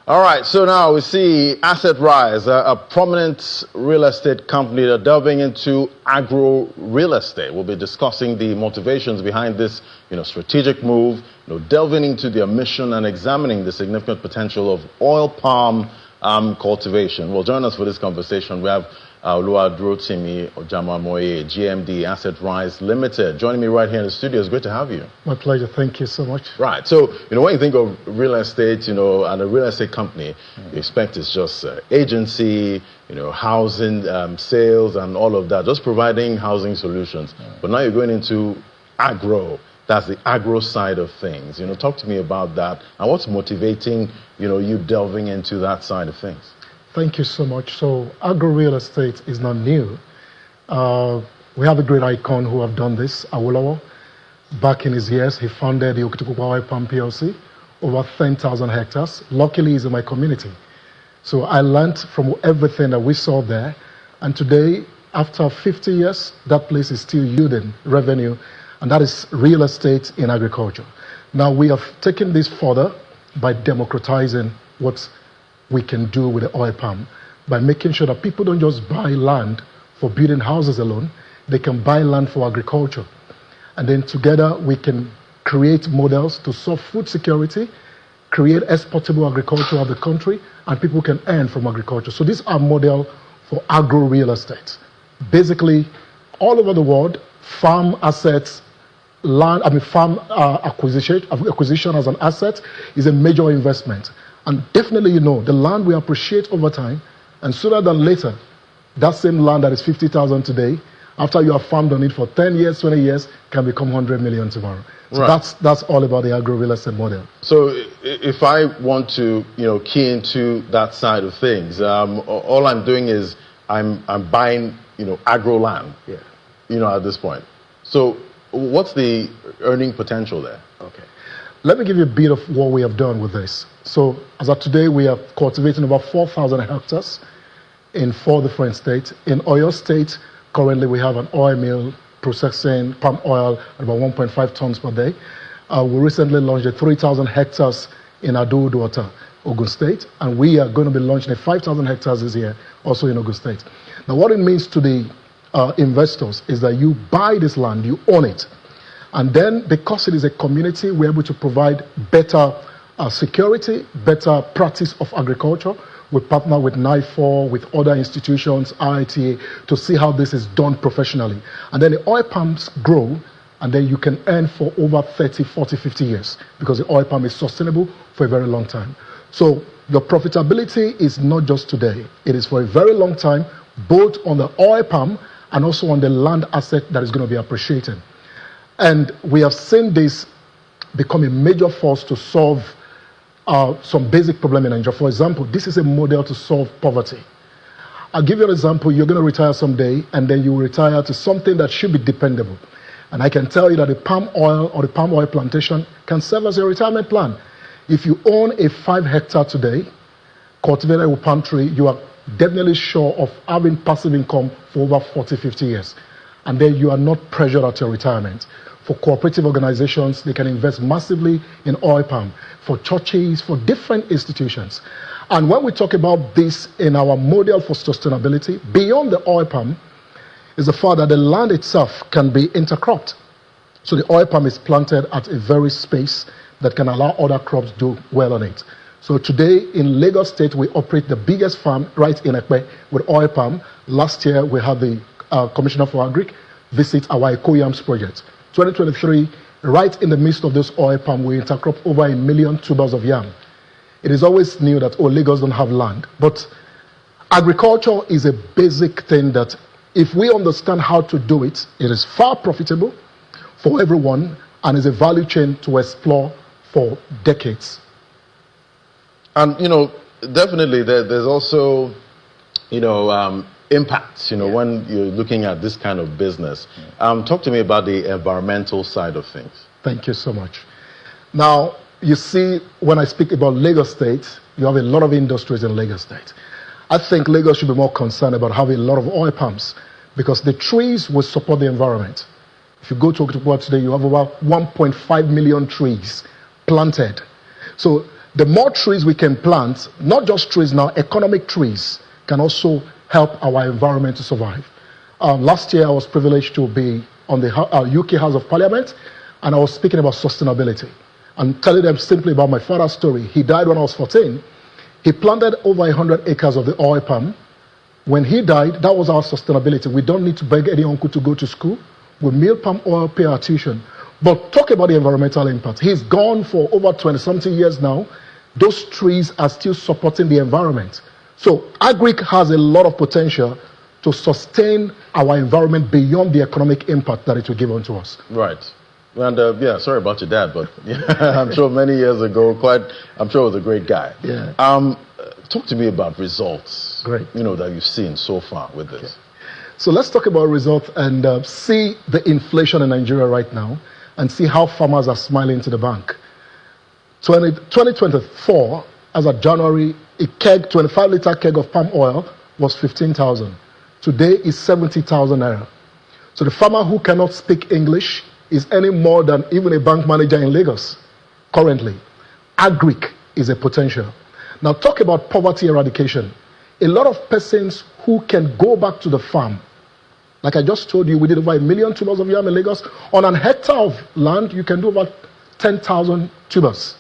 All right, so now we see Assetrise, a prominent real estate company that delving into agro-real estate. We'll be discussing the motivations behind this, strategic move, delving into their mission and examining the significant potential of oil palm cultivation. Well, join us for this conversation. We have Rotimi Ojamamoye, GMD Assetrise Limited, joining me right here in the studio. It's great to have you. My pleasure. Thank you so much. Right. So, when you think of real estate, and a real estate company, you expect it's just agency, housing, sales, and all of that, just providing housing solutions. But now you're going into agro. That's the agro side of things. Talk to me about that and what's motivating, you delving into that side of things. Thank you so much. So agro-real estate is not new. We have a great icon who have done this, Awolowo. Back in his years, he founded the Oil Palm PLC, over 10,000 hectares. Luckily, he's in my community. So I learned from everything that we saw there. And today, after 50 years, that place is still yielding revenue, and that is real estate in agriculture. Now, we have taken this further by democratizing what we can do with the oil palm, by making sure that people don't just buy land for building houses alone, they can buy land for agriculture. And then together we can create models to solve food security, create exportable agriculture of the country, and people can earn from agriculture. So these are model for agro-real estate. Basically, all over the world, farm assets, farm acquisition as an asset is a major investment. And definitely, the land we appreciate over time, and sooner than later, that same land that is 50,000 today, after you have farmed on it for 10 years, 20 years, can become 100 million tomorrow. So right. That's all about the agro-real estate model. So if I want to, key into that side of things, all I'm doing is I'm buying, agro land, at this point. So what's the earning potential there? Okay. Let me give you a bit of what we have done with this. So as of today, we are cultivating about 4,000 hectares in 4 different states. In Oyo State, currently we have an oil mill processing palm oil at about 1.5 tons per day. We recently launched a 3,000 hectares in Ado-Duota, Ogun State, and we are going to be launching a 5,000 hectares this year, also in Ogun State. Now, what it means to the investors is that you buy this land, you own it. And then, because it is a community, we're able to provide better security, better practice of agriculture. We partner with NIFOR, with other institutions, IITA, to see how this is done professionally. And then the oil palms grow, and then you can earn for over 30, 40, 50 years, because the oil palm is sustainable for a very long time. So the profitability is not just today. It is for a very long time, both on the oil palm and also on the land asset that is going to be appreciated. And we have seen this become a major force to solve some basic problem in Nigeria. For example, this is a model to solve poverty. I'll give you an example. You're going to retire someday, and then you retire to something that should be dependable. And I can tell you that the palm oil or the palm oil plantation can serve as a retirement plan. If you own a 5-hectare today, cultivated with palm tree, you are definitely sure of having passive income for over 40, 50 years. And then you are not pressured at your retirement. For cooperative organizations, they can invest massively in oil palm. For churches, for different institutions. And when we talk about this in our model for sustainability, beyond the oil palm, is the fact that the land itself can be intercropped. So the oil palm is planted at a very space that can allow other crops to do well on it. So today in Lagos State, we operate the biggest farm right in Ekpe with oil palm. Last year, we had the Commissioner for Agric visit our Eco-Yams project. 2023, right in the midst of this oil palm, we intercrop over 1 million tubers of yam. It is always new that, Lagos don't have land. But agriculture is a basic thing that if we understand how to do it, it is far profitable for everyone and is a value chain to explore for decades. And, definitely there's also, impacts, when you're looking at this kind of business. Talk to me about the environmental side of things. Thank you so much. Now, you see, when I speak about Lagos State, you have a lot of industries in Lagos State. I think Lagos should be more concerned about having a lot of oil palms because the trees will support the environment. If you go to Okitipupa today, you have about 1.5 million trees planted. So The more trees we can plant, not just trees now, economic trees can also help our environment to survive. Last year, I was privileged to be on the UK House of Parliament, and I was speaking about sustainability and telling them simply about my father's story. He died when I was 14. He planted over 100 acres of the oil palm. When he died, that was our sustainability. We don't need to beg any uncle to go to school. We mill palm oil, pay our tuition. But talk about the environmental impact. He's gone for over 20-something years now. Those trees are still supporting the environment. So agric has a lot of potential to sustain our environment beyond the economic impact that it will give onto us. Right. And yeah, sorry about your dad, but I'm sure many years ago, I'm sure he was a great guy. Yeah. Talk to me about results. Great. That you've seen so far with this. Okay. So let's talk about results and see the inflation in Nigeria right now and see how farmers are smiling to the bank. 2024, as of January, a 25-liter keg of palm oil was 15,000. Today is 70,000 naira. So the farmer who cannot speak English is earning more than even a bank manager in Lagos currently. Agric is a potential. Now talk about poverty eradication. A lot of persons who can go back to the farm, like I just told you, we did over 1 million tubers of yam in Lagos. On an hectare of land, you can do about 10,000 tubers.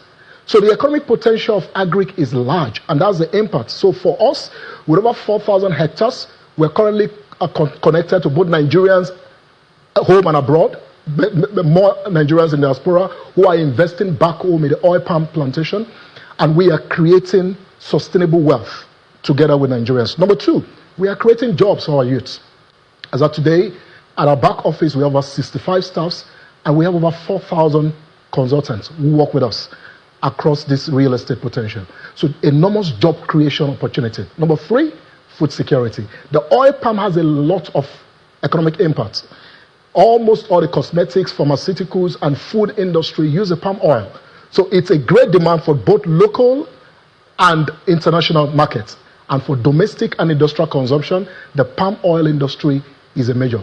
So the economic potential of agric is large, and that's the impact. So for us, with over 4,000 hectares, we're currently connected to both Nigerians home and abroad, more Nigerians in diaspora who are investing back home in the oil palm plantation, and we are creating sustainable wealth together with Nigerians. Number two, we are creating jobs for our youth. As of today, at our back office, we have over 65 staffs, and we have over 4,000 consultants who work with us across this real estate potential. So enormous job creation opportunity. Number three, food security. The oil palm has a lot of economic impact. Almost all the cosmetics, pharmaceuticals, and food industry use the palm oil. So it's a great demand for both local and international markets. And for domestic and industrial consumption, the palm oil industry is a major.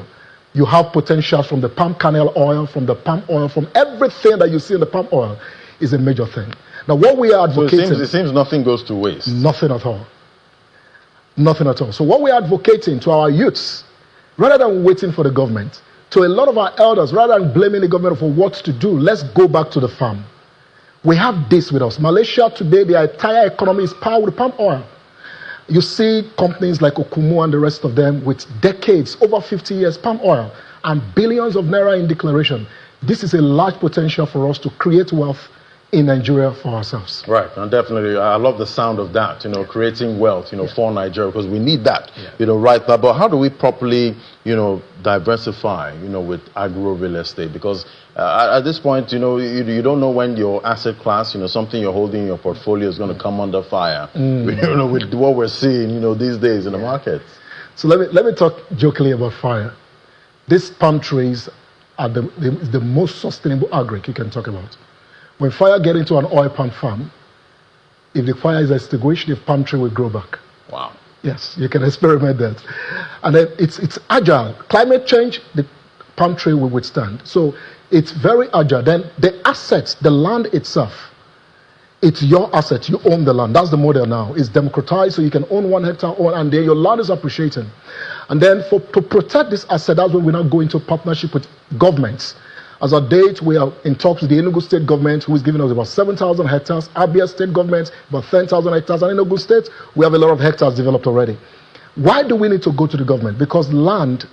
You have potential from the palm kernel oil, from everything that you see in the palm oil is a major thing. Now, what we are advocating... So it seems nothing goes to waste. Nothing at all. Nothing at all. So what we are advocating to our youths, rather than waiting for the government, to a lot of our elders, rather than blaming the government for what to do, let's go back to the farm. We have this with us. Malaysia today, their entire economy is powered with palm oil. You see companies like Okumu and the rest of them with decades, over 50 years, palm oil, and billions of naira in declaration. This is a large potential for us to create wealth in Nigeria for ourselves. Right, and definitely, I love the sound of that, creating wealth, for Nigeria, because we need that, right now. But how do we properly, diversify, with agro-real estate? Because at this point, you don't know when your asset class, something you're holding in your portfolio is going to come under fire, with what we're seeing, these days in the market. So let me talk jokingly about fire. These palm trees are the most sustainable agric you can talk about. When fire gets into an oil palm farm, if the fire is extinguished, the palm tree will grow back. Wow. Yes, you can experiment that. And then it's agile. Climate change, the palm tree will withstand. So it's very agile. Then the assets, the land itself, it's your asset. You own the land. That's the model now. It's democratized, so you can own 1 hectare, and then your land is appreciating. And then to protect this asset, that's when we now go into partnership with governments. As of date, we are in talks with the Enugu State government, who is giving us about 7,000 hectares. Abia State government, about 10,000 hectares. And in Enugu State, we have a lot of hectares developed already. Why do we need to go to the government? Because land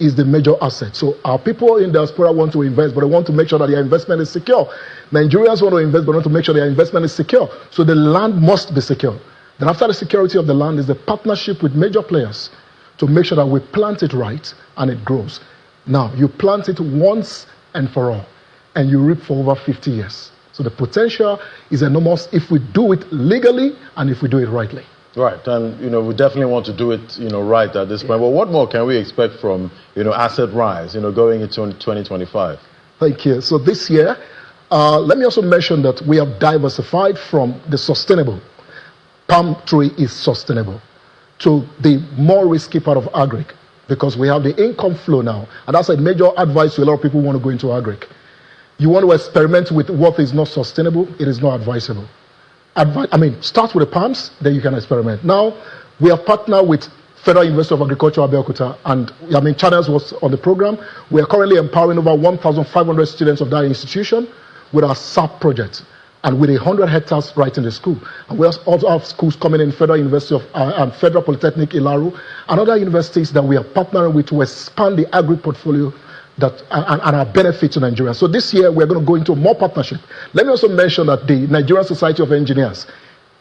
is the major asset. So our people in diaspora want to invest, but they want to make sure that their investment is secure. Nigerians want to invest, but want to make sure their investment is secure. So the land must be secure. Then after the security of the land is the partnership with major players to make sure that we plant it right and it grows. Now, you plant it once and for all, and you reap for over 50 years. So the potential is enormous if we do it legally and if we do it rightly. Right, and we definitely want to do it right at this point. But what more can we expect from Assetrise going into 2025? Thank you. So this year, let me also mention that we have diversified from the sustainable. Palm tree is sustainable to the more risky part of agric, because we have the income flow now. And that's a major advice to a lot of people who want to go into agric. You want to experiment with what is not sustainable, it is not advisable. start with the palms, then you can experiment. Now, we have partnered with Federal University of Agriculture, Abeokuta, and Channels was on the program. We are currently empowering over 1,500 students of that institution with our SAP project, and with 100 hectares right in the school. And we also have schools coming in, Federal University of Federal Polytechnic Ilaru, and other universities that we are partnering with to expand the agri portfolio and our benefit to Nigeria. So this year we're going to go into more partnership. Let me also mention that the Nigerian Society of Engineers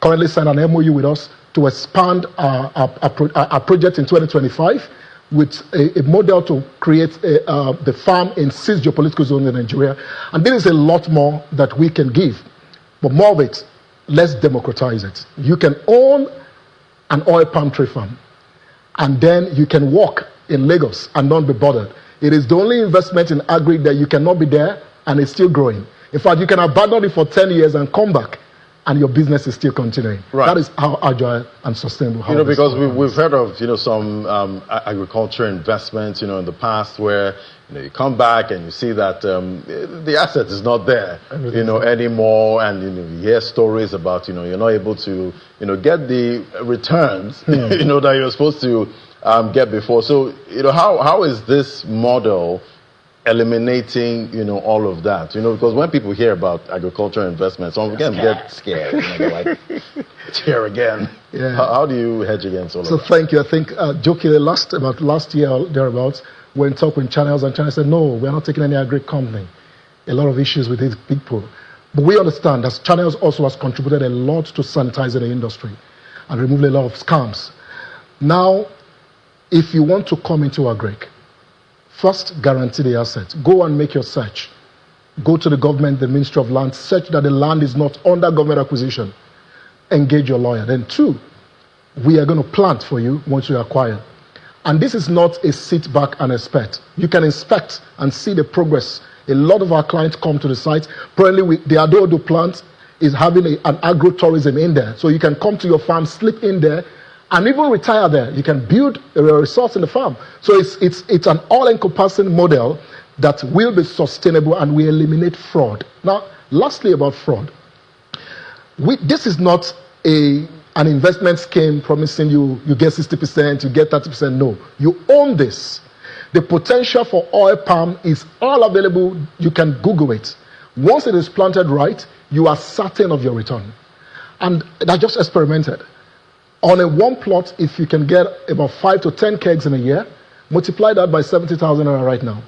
currently signed an MOU with us to expand our project in 2025 with a model to create the farm in 6 geopolitical zones in Nigeria. And there is a lot more that we can give. But more of it, let's democratize it. You can own an oil palm tree farm, and then you can walk in Lagos and not be bothered. It is the only investment in agri that you cannot be there and it's still growing. In fact, you can abandon it for 10 years and come back, and your business is still continuing. Right. That is how agile and sustainable. Because we've heard of some agriculture investments in the past where you come back and you see that the asset is not there anymore, and you hear stories about you're not able to get the returns that you're supposed to get before. So how is this model eliminating all of that? Because when people hear about agricultural investments, some of them get scared. They're like, it's here again. Yeah. How do you hedge against all of that? So thank you. I think jokingly last year or thereabouts, we went talk with Channels, and Channels said, no, we're not taking any agri company. A lot of issues with these people. But we understand that Channels also has contributed a lot to sanitizing the industry and removing a lot of scams. Now, if you want to come into agri, first, guarantee the asset. Go and make your search. Go to the government, the Ministry of Land, search that the land is not under government acquisition. Engage your lawyer. Then 2, we are going to plant for you once you acquire. And this is not a sit back and expect. You can inspect and see the progress. A lot of our clients come to the site. Probably the Adodo plant is having an agro-tourism in there. So you can come to your farm, sleep in there, and even retire there. You can build a resource in the farm. So it's an all-encompassing model that will be sustainable and will eliminate fraud. Now, lastly about fraud. This is not an investment scheme promising you get 60%, you get 30%. No, you own this. The potential for oil palm is all available. You can Google it. Once it is planted right, you are certain of your return. And I just experimented. On a one plot, if you can get about 5 to 10 kegs in a year, multiply that by 70,000 right now.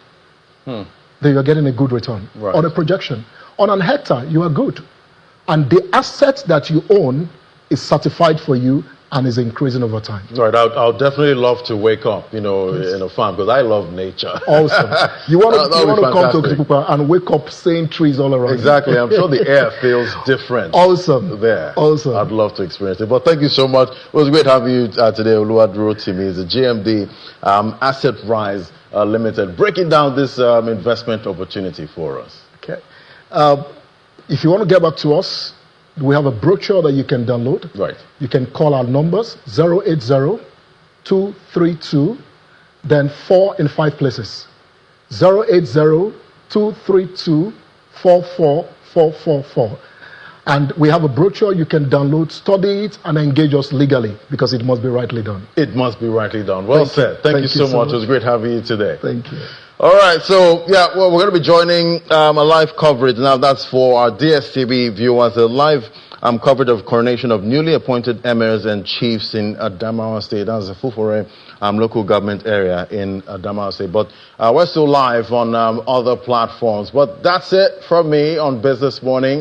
Then you're getting a good return. Right. On a projection. On an hectare, you are good. And the asset that you own is certified for you and is increasing over time. Right. I'll definitely love to wake up, in a farm, because I love nature. Awesome. You want to come to Okupupa and wake up seeing trees all around. Exactly. I'm sure the air feels different. Awesome. There. Awesome. I'd love to experience it. But thank you so much. It was great having you today, Rotimi. He's a GMD, Assetrise Limited, breaking down this investment opportunity for us. Okay. If you want to get back to us, we have a brochure that you can download. Right. You can call our numbers 080-232, then 4 in 5 places. 080-232-44444. And we have a brochure you can download, study it, and engage us legally, because it must be rightly done. It must be rightly done. Well said. Thank you so much. It was great having you today. Thank you. All right, so we're going to be joining a live coverage now. That's for our DSTV viewers, a live coverage of coronation of newly appointed emirs and chiefs in Adamawa State. That's the Fufore local government area in Adamawa State. But we're still live on other platforms. But that's it from me on Business Morning.